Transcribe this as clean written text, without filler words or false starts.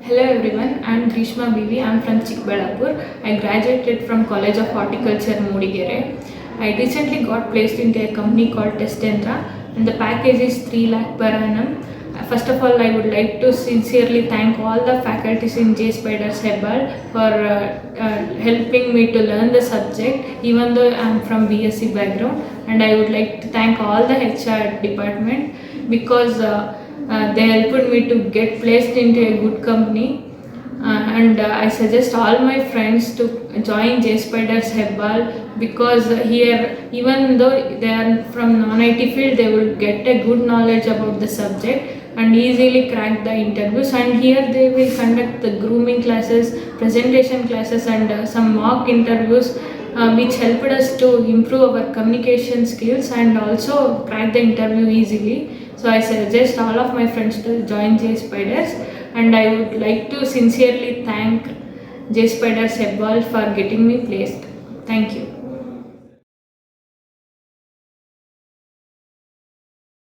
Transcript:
Hello everyone, I am GREESHMA BV. I am from Chikbalapur. I graduated from College of Horticulture, Mudigere. I recently got placed into a company called Testendra and the package is 3 lakh per annum. First of all, I would like to sincerely thank all the faculties in JSpiders Hebbal for helping me to learn the subject even though I am from BSc background, and I would like to thank all the HR department because they helped me to get placed into a good company. And I suggest all my friends to join JSpiders Hebbal because here, even though they are from non-IT field, they will get a good knowledge about the subject and easily crack the interviews. And here they will conduct the grooming classes, presentation classes, and some mock interviews, which helped us to improve our communication skills and also crack the interview easily. So I suggest all of my friends to join JSpiders, and I would like to sincerely thank JSpiders Hebbal for getting me placed. Thank you.